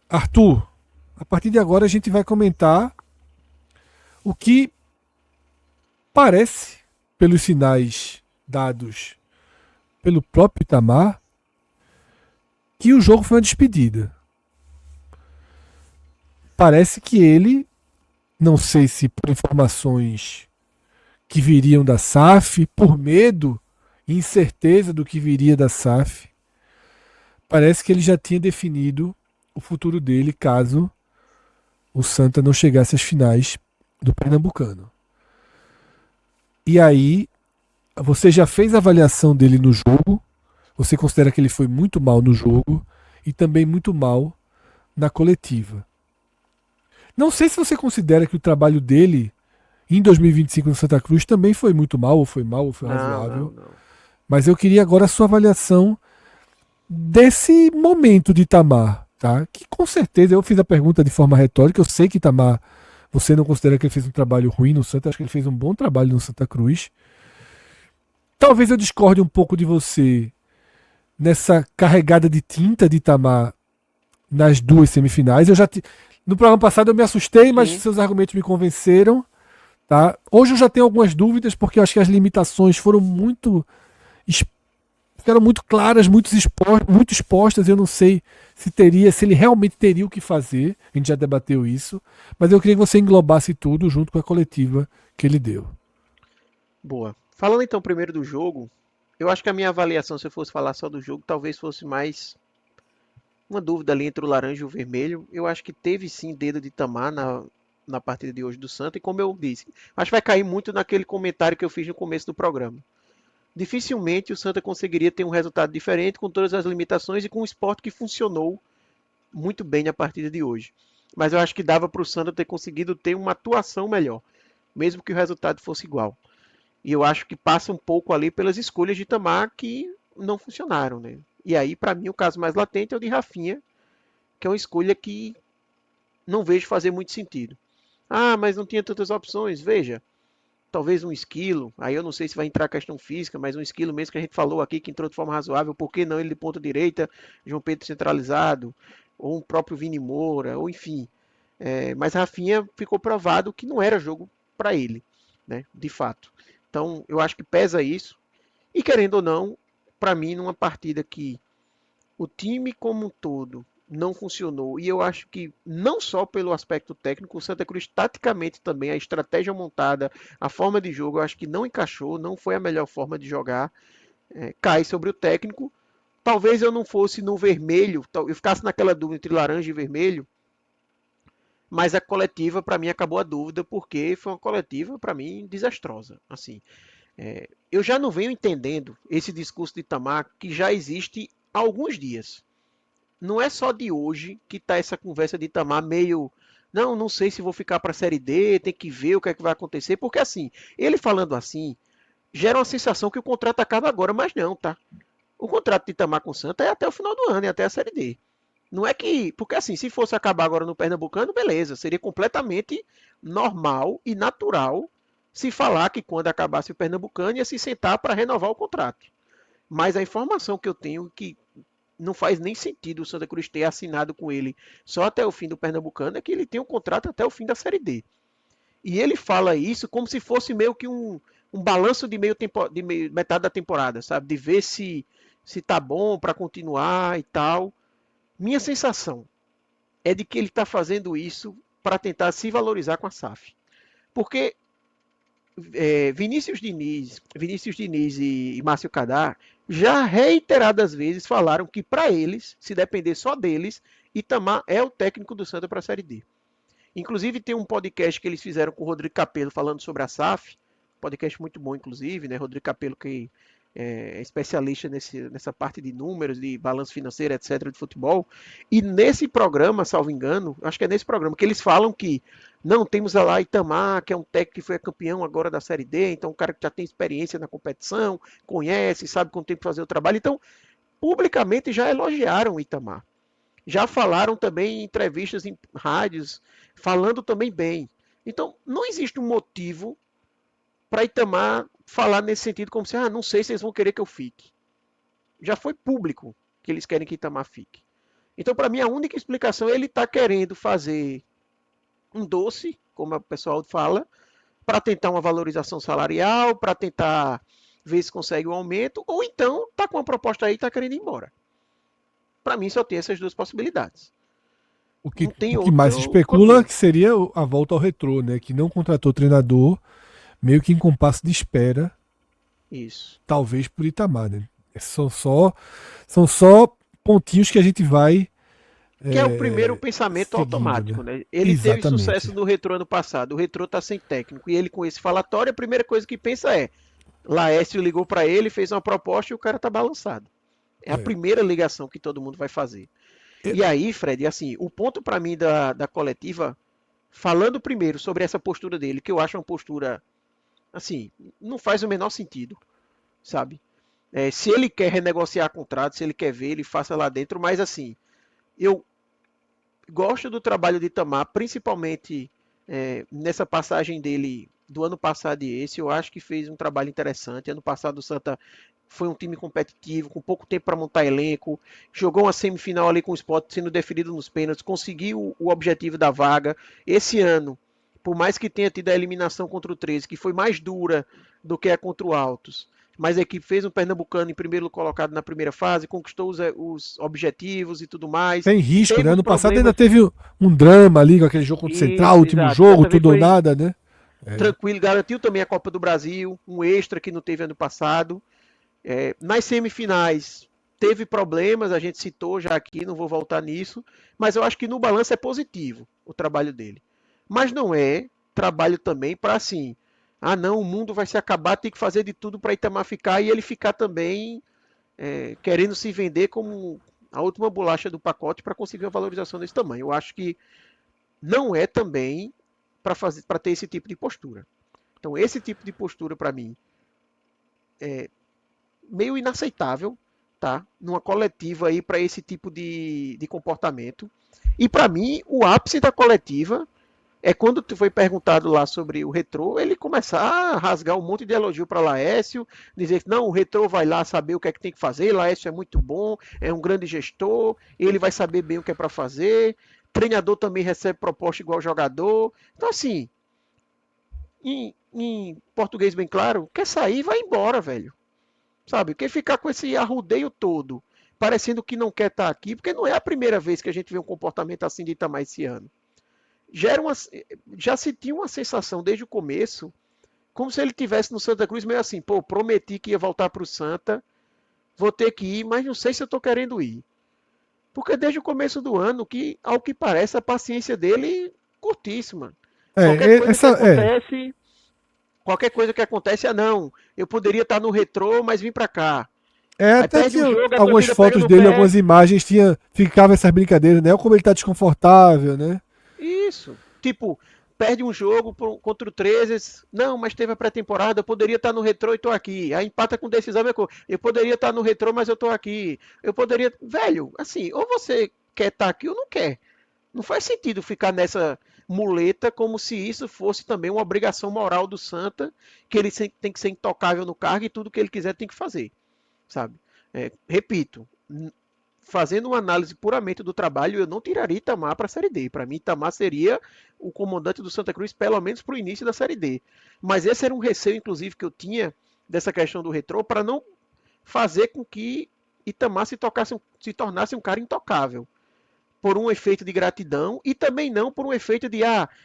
Arthur, a partir de agora a gente vai comentar o que parece, pelos sinais dados pelo próprio Itamar, que o jogo foi uma despedida. Parece que ele, não sei se por informações que viriam da SAF, por medo e incerteza do que viria da SAF, parece que ele já tinha definido o futuro dele caso o Santa não chegasse às finais do Pernambucano. E aí, você já fez a avaliação dele no jogo, você considera que ele foi muito mal no jogo e também muito mal na coletiva. Não sei se você considera que o trabalho dele em 2025 no Santa Cruz também foi muito mal, ou foi razoável.
Não.
Mas eu queria agora a sua avaliação desse momento de Itamar, tá? Que com certeza eu fiz a pergunta de forma retórica, eu sei que Itamar, você não considera que ele fez um trabalho ruim no Santa, acho que ele fez um bom trabalho no Santa Cruz. Talvez eu discorde um pouco de você nessa carregada de tinta de Itamar nas duas semifinais. No programa passado eu me assustei, mas seus argumentos me convenceram. Tá? Hoje eu já tenho algumas dúvidas, porque eu acho que as limitações ficaram muito claras, muito expostas. Eu não sei se ele realmente teria o que fazer. A gente já debateu isso. Mas eu queria que você englobasse tudo junto com a coletiva que ele deu.
Boa. Falando então primeiro do jogo, eu acho que a minha avaliação, se eu fosse falar só do jogo, talvez fosse mais uma dúvida ali entre o laranja e o vermelho. Eu acho que teve sim dedo de Itamar na partida de hoje do Santa, e como eu disse, acho que vai cair muito naquele comentário que eu fiz no começo do programa. Dificilmente o Santa conseguiria ter um resultado diferente com todas as limitações e com um esporte que funcionou muito bem na partida de hoje. Mas eu acho que dava para o Santa ter conseguido ter uma atuação melhor, mesmo que o resultado fosse igual. E eu acho que passa um pouco ali pelas escolhas de Itamar que não funcionaram, né? E aí, para mim, o caso mais latente é o de Rafinha, que é uma escolha que não vejo fazer muito sentido. Ah, mas não tinha tantas opções. Veja, talvez um Esquilo, aí eu não sei se vai entrar a questão física, mas um Esquilo mesmo que a gente falou aqui, que entrou de forma razoável, por que não ele de ponta direita, João Pedro centralizado, ou um próprio Vini Moura, ou enfim. Mas Rafinha ficou provado que não era jogo para ele, né, de fato. Então, eu acho que pesa isso. E querendo ou não, para mim, numa partida que o time como um todo não funcionou, e eu acho que não só pelo aspecto técnico, o Santa Cruz taticamente também, a estratégia montada, a forma de jogo, eu acho que não encaixou, não foi a melhor forma de jogar, cai sobre o técnico, talvez eu não fosse no vermelho, eu ficasse naquela dúvida entre laranja e vermelho, mas a coletiva, para mim, acabou a dúvida, porque foi uma coletiva, para mim, desastrosa. Assim, eu já não venho entendendo esse discurso de Itamar, que já existe há alguns dias. Não é só de hoje que está essa conversa de Itamar meio... Não sei se vou ficar para a Série D, tem que ver o que é que vai acontecer, porque assim, ele falando assim, gera uma sensação que o contrato acaba agora, mas não, tá? O contrato de Itamar com o Santa é até o final do ano, é até a Série D. Não é que. Porque assim, se fosse acabar agora no Pernambucano, beleza. Seria completamente normal e natural se falar que quando acabasse o Pernambucano ia se sentar para renovar o contrato. Mas a informação que eu tenho que não faz nem sentido o Santa Cruz ter assinado com ele só até o fim do Pernambucano é que ele tem um contrato até o fim da Série D. E ele fala isso como se fosse meio que um balanço de metade da temporada, sabe? De ver se tá bom para continuar e tal. Minha sensação é de que ele está fazendo isso para tentar se valorizar com a SAF. Porque Vinícius Diniz e Márcio Cadar já reiteradas vezes falaram que para eles, se depender só deles, Itamar é o técnico do Santa para a Série D. Inclusive tem um podcast que eles fizeram com o Rodrigo Capello falando sobre a SAF, podcast muito bom inclusive, né? Rodrigo Capello que é especialista nessa parte de números, de balanço financeiro, etc, de futebol. E nesse programa, salvo engano, acho que é nesse programa que eles falam que não, temos lá Itamar, que é um técnico que foi campeão agora da Série D, então um cara que já tem experiência na competição, conhece, sabe quanto tem que fazer o trabalho. Então, publicamente já elogiaram o Itamar. Já falaram também em entrevistas em rádios, falando também bem. Então, não existe um motivo para Itamar falar nesse sentido, como se, não sei se eles vão querer que eu fique. Já foi público que eles querem que Itamar fique. Então, para mim, a única explicação é ele estar querendo fazer um doce, como o pessoal fala, para tentar uma valorização salarial, para tentar ver se consegue um aumento, ou então tá com uma proposta aí e tá querendo ir embora. Para mim, só tem essas duas possibilidades.
O que mais se especula que seria a volta ao Retrô, né? Que não contratou treinador, meio que em compasso de espera.
Isso.
Talvez por Itamar, né? São só pontinhos que a gente vai.
Que é o primeiro pensamento seguindo, automático, né? Ele Exatamente. Teve sucesso no Retrô ano passado. O Retrô tá sem técnico. E ele, com esse falatório, a primeira coisa que pensa é: Laércio ligou para ele, fez uma proposta e o cara tá balançado. É a primeira ligação que todo mundo vai fazer. E aí, Fred, assim, o ponto para mim da coletiva, falando primeiro sobre essa postura dele, que eu acho uma postura, assim, não faz o menor sentido, sabe? Se ele quer renegociar contrato, se ele quer ver, ele faça lá dentro, mas assim, eu gosto do trabalho de Itamar, principalmente nessa passagem dele do ano passado e esse, eu acho que fez um trabalho interessante. Ano passado o Santa foi um time competitivo, com pouco tempo para montar elenco, jogou uma semifinal ali com o Sport sendo definido nos pênaltis, conseguiu o objetivo da vaga. Esse ano, por mais que tenha tido a eliminação contra o 13, que foi mais dura do que a contra o Altos, mas a equipe fez um Pernambucano em primeiro colocado na primeira fase, conquistou os objetivos e tudo mais.
Tem risco, né? Ano passado ainda teve um drama ali com aquele jogo contra o Central, último jogo, tudo ou nada, né?
Tranquilo, garantiu também a Copa do Brasil, um extra que não teve ano passado. Nas semifinais teve problemas, a gente citou já aqui, não vou voltar nisso, mas eu acho que no balanço é positivo o trabalho dele. Mas não é trabalho também para assim, não, o mundo vai se acabar, tem que fazer de tudo para Itamar ficar e ele ficar também querendo se vender como a última bolacha do pacote para conseguir uma valorização desse tamanho. Eu acho que não é também para ter esse tipo de postura. Então, esse tipo de postura, para mim, é meio inaceitável, tá? Numa coletiva aí para esse tipo de comportamento. E para mim, o ápice da coletiva é quando tu foi perguntado lá sobre o Retrô, ele começar a rasgar um monte de elogio para Laércio, dizer que não, o Retrô vai lá saber o que é que tem que fazer, Laércio é muito bom, é um grande gestor, ele vai saber bem o que é para fazer, treinador também recebe proposta igual jogador. Então, assim, em português bem claro, quer sair, vai embora, velho. Sabe? Quer ficar com esse arrudeio todo, parecendo que não quer estar aqui, porque não é a primeira vez que a gente vê um comportamento assim de Itamar esse ano. Já se tinha uma sensação desde o começo, como se ele tivesse no Santa Cruz meio assim, pô, prometi que ia voltar para o Santa, vou ter que ir, mas não sei se eu tô querendo ir. Porque desde o começo do ano, que ao que parece, a paciência dele curtíssima. Qualquer coisa que
Essa
acontece, qualquer coisa que acontece, não, eu poderia estar no retrô, mas vim para cá. Aí
até
perde um
tinha
jogo, a
algumas
torcida pega
fotos
no
dele,
pé.
algumas imagens, ficava essas brincadeiras, né? Como ele tá desconfortável, né?
Isso. Tipo, perde um jogo contra o 13. Não, mas teve a pré-temporada, eu poderia estar no retrô e tô aqui. Aí empata com decisão, eu poderia estar no retrô, mas eu tô aqui. Eu poderia. Velho, assim, ou você quer estar aqui ou não quer. Não faz sentido ficar nessa muleta como se isso fosse também uma obrigação moral do Santa, que ele tem que ser intocável no cargo e tudo que ele quiser tem que fazer, sabe? Repito, fazendo uma análise puramente do trabalho, eu não tiraria Itamar para a Série D. Para mim, Itamar seria o comandante do Santa Cruz, pelo menos para o início da Série D. Mas esse era um receio, inclusive, que eu tinha dessa questão do retrô, para não fazer com que Itamar se tornasse um cara intocável por um efeito de gratidão e também não por um efeito de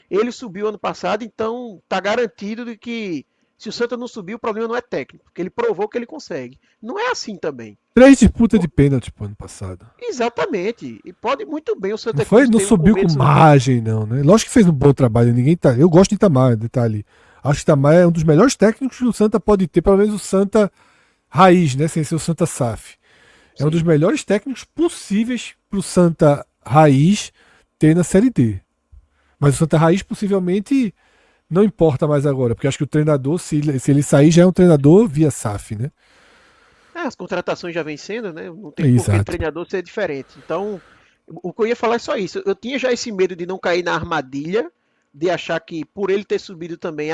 ele subiu ano passado, então tá garantido de que se o Santa não subir, o problema não é técnico, porque ele provou que ele consegue. Não é assim também.
3 disputas de pênalti pro ano passado.
Exatamente. E pode muito bem o
Não
Santa
foi,
Cruz
não
ter um
subiu com
começo.
margem, não, né? Lógico que fez um bom trabalho. Ninguém tá. Eu gosto de Itamar, detalhe. Acho que Itamar é um dos melhores técnicos que o Santa pode ter, pelo menos o Santa raiz, né? Sem ser o Santa SAF. É um dos
Sim.
melhores técnicos possíveis pro Santa raiz ter na Série D. Mas o Santa raiz possivelmente não importa mais agora, porque acho que o treinador, se ele sair, já é um treinador via SAF, né?
As contratações já vem sendo, né? Não tem por que
Exato.
treinador ser diferente. Então, o que eu ia falar é só isso. Eu tinha já esse medo de não cair na armadilha, de achar que por ele ter subido também,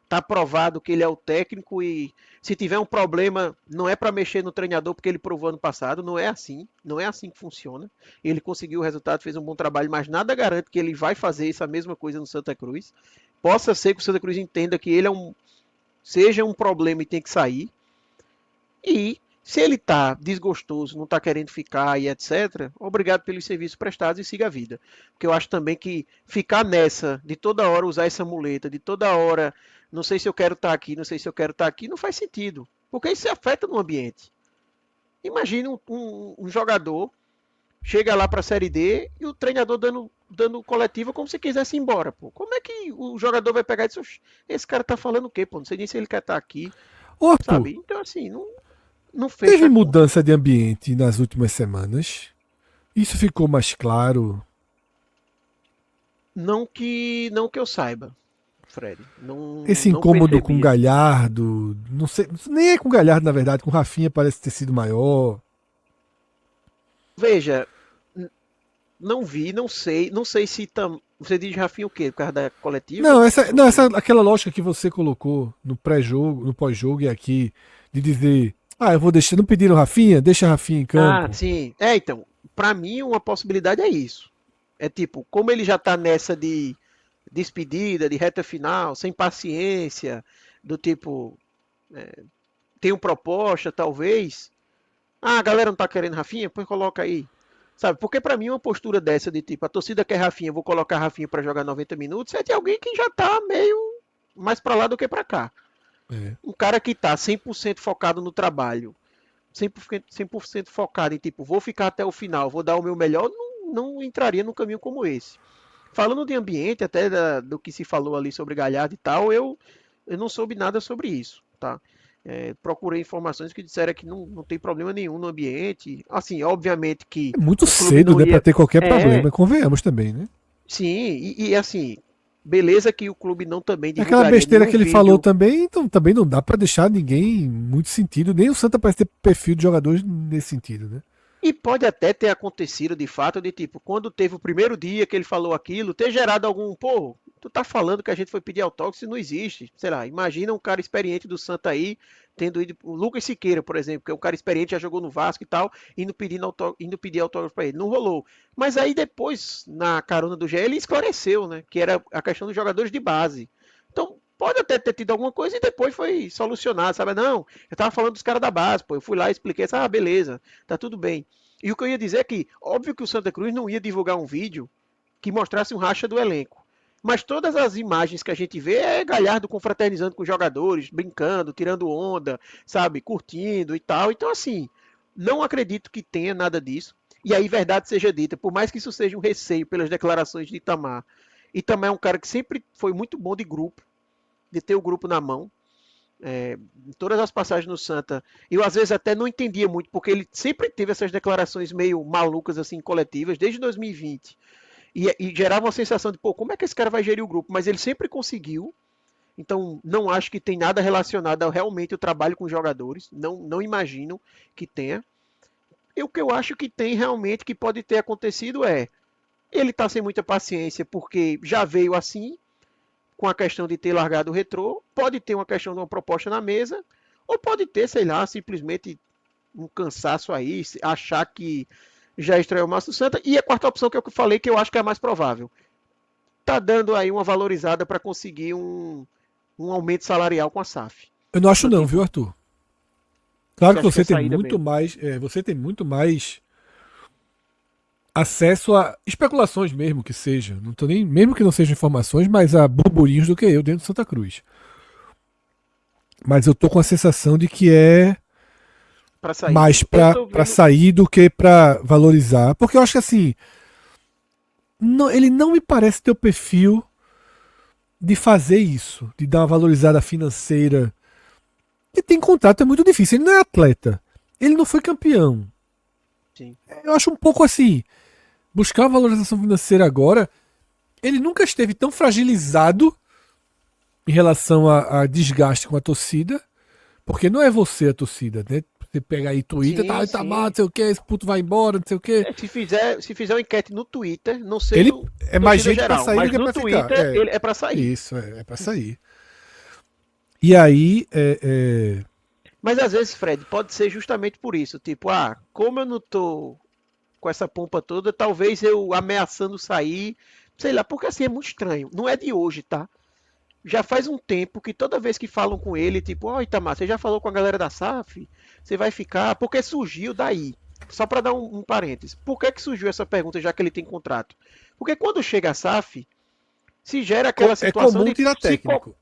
tá provado que ele é o técnico e se tiver um problema, não é para mexer no treinador porque ele provou ano passado, não é assim, não é assim que funciona. Ele conseguiu o resultado, fez um bom trabalho, mas nada garante que ele vai fazer essa mesma coisa no Santa Cruz. Possa ser que o Santa Cruz entenda que ele seja um problema e tem que sair. E se ele está desgostoso, não está querendo ficar e etc., obrigado pelos serviços prestados e siga a vida. Porque eu acho também que ficar nessa, de toda hora usar essa muleta, de toda hora, não sei se eu quero estar aqui, não sei se eu quero estar aqui, não faz sentido. Porque isso afeta no ambiente. Imagine um jogador chega lá para a Série D e o treinador dando coletiva como se quisesse ir embora. Pô. Como é que o jogador vai pegar e dizer, esse cara tá falando o quê? Pô? Não sei nem se ele quer estar aqui,
Ô, Arthur,
sabe? Então, assim, não fecha
teve
a conta.
mudança de ambiente nas últimas semanas. Isso ficou mais claro.
Não que eu saiba, Fred.
Esse
Não
incômodo com
percebi assim.
Galhardo, não sei, nem é com Galhardo na verdade, com Rafinha parece ter sido maior.
Veja, não vi, não sei se você diz Rafinha o quê? Por causa da coletiva?
Não,
Não sei.
aquela lógica que você colocou no pré-jogo, no pós-jogo e aqui de dizer, eu vou deixar, não pediram Rafinha, deixa Rafinha em campo.
Sim. Então, pra mim uma possibilidade é isso. É tipo, como ele já tá nessa de despedida, de reta final, sem paciência, do tipo, tem uma proposta, talvez. A galera não tá querendo Rafinha? Pois coloca aí. Sabe? Porque pra mim uma postura dessa de tipo, a torcida quer Rafinha, vou colocar Rafinha pra jogar 90 minutos, é de alguém que já tá meio mais pra lá do que pra cá.
É.
Um cara que tá 100% focado no trabalho, 100% focado em tipo, vou ficar até o final, vou dar o meu melhor, não entraria num caminho como esse. Falando de ambiente, até do que se falou ali sobre Galhardo e tal, eu não soube nada sobre isso, tá? Procurei informações que disseram que não tem problema nenhum no ambiente. Assim, obviamente que
É muito
o clube
cedo,
não
né, para
ia.
ter qualquer
É,
problema, convenhamos também, né?
sim, e assim, beleza que o clube não também
É aquela
divulgaria
besteira
nenhum
que ele falou
vídeo.
também, então também não dá pra deixar ninguém muito sentido, nem o Santa parece ter perfil de jogadores nesse sentido, né?
E pode até ter acontecido de fato, de tipo, quando teve o primeiro dia que ele falou aquilo, ter gerado algum, pô, tu tá falando que a gente foi pedir autógrafo, não existe. Sei lá, imagina um cara experiente do Santa aí, tendo ido, o Lucas Siqueira, por exemplo, que é um cara experiente, já jogou no Vasco e tal, indo pedir autógrafo pra ele. Não rolou. Mas aí depois, na carona do GE, ele esclareceu, né, que era a questão dos jogadores de base. Então, pode até ter tido alguma coisa e depois foi solucionado, sabe? Não, eu tava falando dos caras da base, pô, eu fui lá e expliquei, beleza, tá tudo bem. E o que eu ia dizer é que, óbvio que o Santa Cruz não ia divulgar um vídeo que mostrasse um racha do elenco. Mas todas as imagens que a gente vê é Galhardo confraternizando com os jogadores, brincando, tirando onda, sabe, curtindo e tal. Então, assim, Não acredito que tenha nada disso. E aí, verdade seja dita, por mais que isso seja um receio pelas declarações de Itamar, Itamar é um cara que sempre foi muito bom de grupo, de ter o grupo na mão. Em todas as passagens no Santa, eu às vezes até não entendia muito, porque ele sempre teve essas declarações meio malucas, assim, coletivas, desde 2020. E gerava uma sensação de, pô, como é que esse cara vai gerir o grupo? Mas ele sempre conseguiu. Então, não acho que tem nada relacionado ao realmente o trabalho com os jogadores. Não imagino que tenha. E o que eu acho que tem realmente que pode ter acontecido é ele tá sem muita paciência porque já veio assim, com a questão de ter largado o Retrô, pode ter uma questão de uma proposta na mesa, ou pode ter, sei lá, simplesmente um cansaço aí, achar que já estreou o Márcio Santa. E a quarta opção que eu falei, que eu acho que é a mais provável. Tá dando aí uma valorizada para conseguir um aumento salarial com a SAF.
Eu não acho não, viu, Arthur? Claro que você tem muito
mesmo?
mais. Você tem muito mais acesso a especulações mesmo que seja. Não tô nem, mesmo que não sejam informações, mas a burburinhos do que eu dentro do Santa Cruz. Mas eu tô com a sensação de que é
Pra sair
mais
mesmo. Eu tô
pra
vendo.
sair do que pra valorizar. Porque eu acho que assim, ele não me parece ter o perfil de fazer isso, de dar uma valorizada financeira. Ele tem contrato, é muito difícil. Ele não é atleta. Ele não foi campeão.
Sim.
Eu acho um pouco assim, buscar uma valorização financeira agora. Ele nunca esteve tão fragilizado em relação a desgaste com a torcida, porque não é você a torcida, né? Você pega aí Twitter,
Sim,
tá
sim.
mal, não sei o que, esse puto vai embora, não sei o que.
Se fizer uma enquete no Twitter, não sei
Ele
no
é mais
torcida
gente pra
geral,
sair do
mas
que
no
pra ficar.
Twitter ele é para sair.
Isso, é pra sair. E aí,
Mas às vezes, Fred, pode ser justamente por isso. Tipo, como eu não tô com essa pompa toda, talvez eu ameaçando sair, sei lá, porque assim é muito estranho. Não é de hoje, tá? Já faz um tempo que toda vez que falam com ele, tipo, ó, Itamar, você já falou com a galera da SAF? Você vai ficar? Porque surgiu daí. Só para dar um parênteses. Por que surgiu essa pergunta, já que ele tem contrato? Porque quando chega a SAF, se gera aquela
é
situação
comum
de
tirar
se
técnico.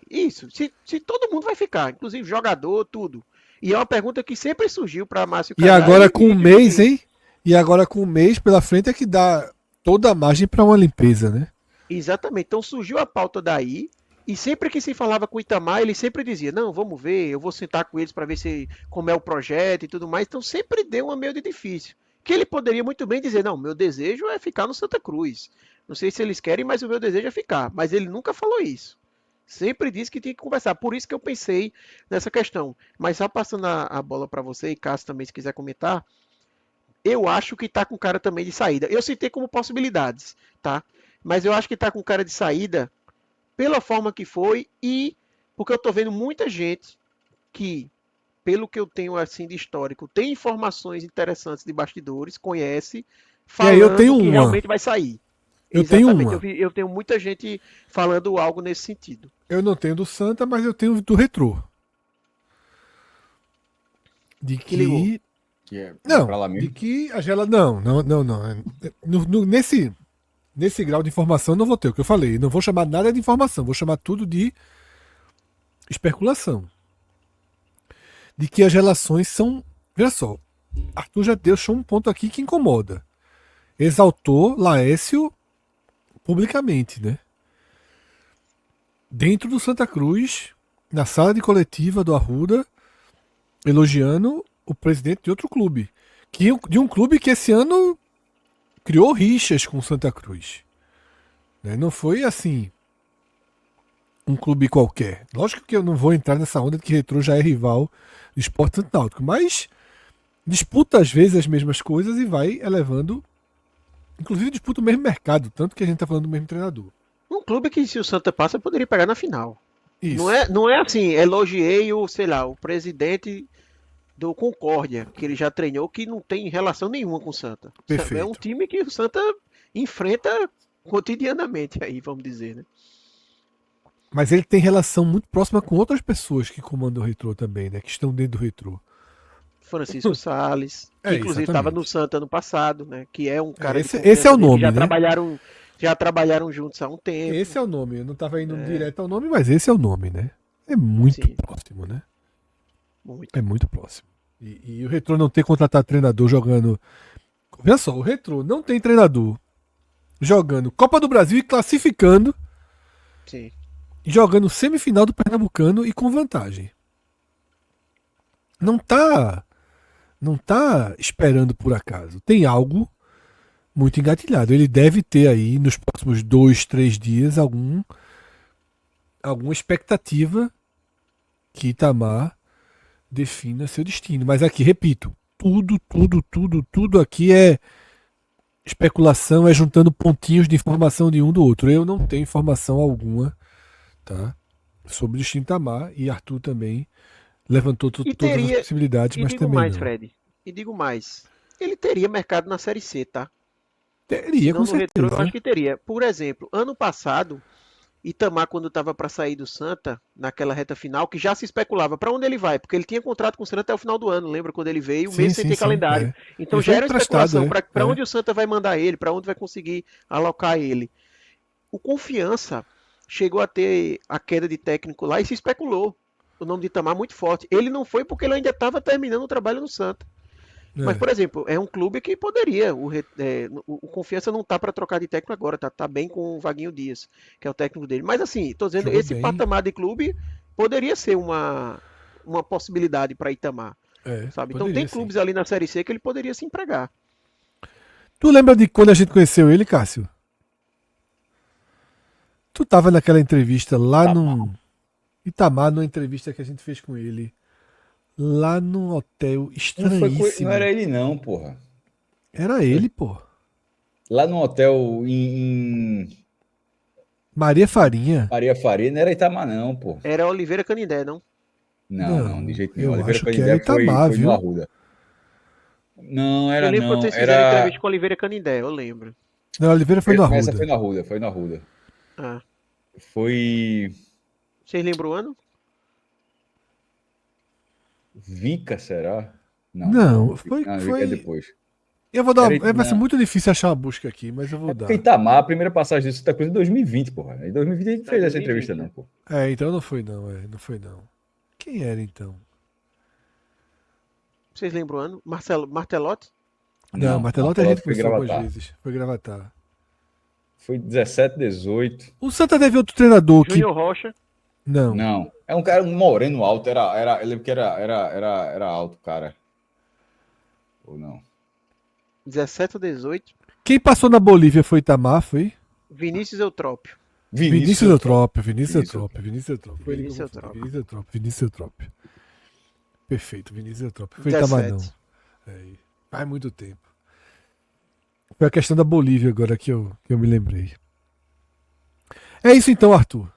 isso, se todo mundo vai ficar, inclusive jogador, tudo. E é uma pergunta que sempre surgiu para Márcio
E
Casares
agora
e
com um
Felipe
mês,
Luiz.
hein? E agora com um mês pela frente é que dá toda a margem pra uma limpeza, né?
Exatamente. Então surgiu a pauta daí. E sempre que se falava com o Itamar, ele sempre dizia: Não, vamos ver, eu vou sentar com eles para ver como é o projeto e tudo mais. Então sempre deu uma meio de difícil. Que ele poderia muito bem dizer: Não, meu desejo é ficar no Santa Cruz. Não sei se eles querem, mas o meu desejo é ficar. Mas ele nunca falou isso. Sempre disse que tinha que conversar. Por isso que eu pensei nessa questão. Mas só passando a bola para você, e Cássio também, se quiser comentar, eu acho que tá com cara também de saída. Eu citei como possibilidades, tá? Mas eu acho que tá com cara de saída pela forma que foi e porque eu tô vendo muita gente que, pelo que eu tenho assim de histórico, tem informações interessantes de bastidores, conhece,
E aí eu tenho
falando que
uma.
realmente vai sair.
Eu tenho
Exatamente,
uma.
eu tenho muita gente falando algo nesse sentido.
Eu não tenho do Santa, mas eu tenho do Retrô. De
Que ligou.
que.
Que é
Não,
pra lá
de
mesmo.
que a Gela. Não, não, não, não. Nesse grau de informação eu não vou ter o que eu falei. Não vou chamar nada de informação, vou chamar tudo de especulação. De que as relações são. Veja só, Arthur já deixou um ponto aqui que incomoda. Exaltou Laécio publicamente, né? Dentro do Santa Cruz, na sala de coletiva do Arruda, elogiando o presidente de outro clube. De um clube que esse ano criou rixas com o Santa Cruz. Né? Não foi assim um clube qualquer. Lógico que eu não vou entrar nessa onda de que Retrô já é rival do Sport Santo Náutico, mas disputa às vezes as mesmas coisas e vai elevando. Inclusive disputa o mesmo mercado, tanto que a gente está falando do mesmo treinador.
Um clube que se o Santa passa poderia pegar na final.
Isso.
Não é assim, elogiei sei lá, o presidente do Concórdia, que ele já treinou, que não tem relação nenhuma com o Santa. É um
Perfeito.
time que o Santa enfrenta cotidianamente aí, vamos dizer, né?
Mas ele tem relação muito próxima com outras pessoas que comandam o Retrô também, né? Que estão dentro do Retrô.
Francisco Salles, que inclusive estava no
Exatamente.
Santa ano passado, né? Que é um cara de
Esse é
confiança
o
dele, que
nome, né?
já trabalharam juntos há um
Esse
tempo.
é o nome. Eu não estava indo direto ao nome, mas esse é o nome, né? É muito
Sim,
próximo, né?
muito.
É muito próximo. E o Retrô não ter contratado treinador jogando. Veja só, o Retrô não tem treinador jogando Copa do Brasil e classificando,
Sim.
e jogando semifinal do Pernambucano e com vantagem. Não tá esperando por acaso. Tem algo muito engatilhado. Ele deve ter aí nos próximos 2, 3 dias alguma expectativa que Itamar defina seu destino. Mas aqui, repito, tudo aqui é especulação, é juntando pontinhos de informação de um do outro. Eu não tenho informação alguma, tá, sobre o destino de Itamar, e Arthur também levantou todas as possibilidades, mas
digo
também
mais,
não.
Fred. E digo mais. Ele teria mercado na Série C, tá?
Teria,
Se não
com
no Retrô, eu
certeza.
acho que teria. Por exemplo, ano passado, Itamar, quando estava para sair do Santa, naquela reta final, que já se especulava para onde ele vai, porque ele tinha contrato com o Santa até o final do ano, lembra quando ele veio,
Sim,
mesmo sem ter calendário.
é.
Então
Ele
já
foi
era uma
emprestado,
especulação para onde o Santa vai mandar ele, para onde vai conseguir alocar ele. O Confiança chegou a ter a queda de técnico lá e se especulou o nome de Itamar muito forte. Ele não foi porque ele ainda estava terminando o trabalho no Santa. Mas, por exemplo, é um clube que poderia. O Confiança não tá para trocar de técnico agora, tá bem com o Vaguinho Dias, que é o técnico dele. Mas, assim, tô dizendo,
Jogou
esse
bem.
patamar de clube poderia ser uma possibilidade para Itamar. Sabe? Então, tem clubes ali na Série C que ele poderia se empregar.
Tu lembra de quando a gente conheceu ele, Cássio? Tu tava naquela entrevista lá no Itamar, numa entrevista que a gente fez com ele, lá num hotel estranhíssimo.
Não era ele não, porra.
Era ele, pô.
Lá no hotel em
Maria Farinha.
Maria Faria, não era Itamar não, pô.
Era Oliveira Canindé, não?
Não, de jeito nenhum.
Eu
Oliveira
acho que era
Canindé foi
Itamar,
no
viu?
Arruda. Não,
Eu
era
lembro quando
não.
vocês fizeram
Era...
entrevista com Oliveira Canindé, eu lembro.
Não, Oliveira foi no
Essa foi
Arruda.
Foi no Arruda.
Ah.
Foi
Vocês lembram o ano?
Vica, será?
Não,
Vica é depois.
Eu vou dar.
Era,
Vai ser muito difícil achar uma busca aqui, mas eu vou
é
dar.
porque Itamar, a primeira passagem disso tá coisa em 2020, porra. Em 2020 a gente fez essa
2020,
entrevista,
né?
não, pô.
Então não foi não, não foi não. Quem era então?
Vocês lembram o ano? Martelotti?
Não, Martelotti a gente
foi
conheceu algumas
Gravatar.
vezes. Foi Gravatar.
Foi 17, 18.
O Santa teve outro treinador que.
Júnior Rocha.
Não.
É um cara, um moreno alto. Eu lembro que era alto, cara. Ou não?
17 ou 18.
Quem passou na Bolívia foi Itamar, foi?
Vinícius Eutrópio.
Vinícius Eutrópio. Foi ele
Vinícius
que eu confundi.
Eutrópio.
Vinícius Eutrópio. Perfeito, Vinícius Eutrópio. Foi Itamar não. Faz muito tempo. Foi a questão da Bolívia agora que eu me lembrei. É isso então, Arthur.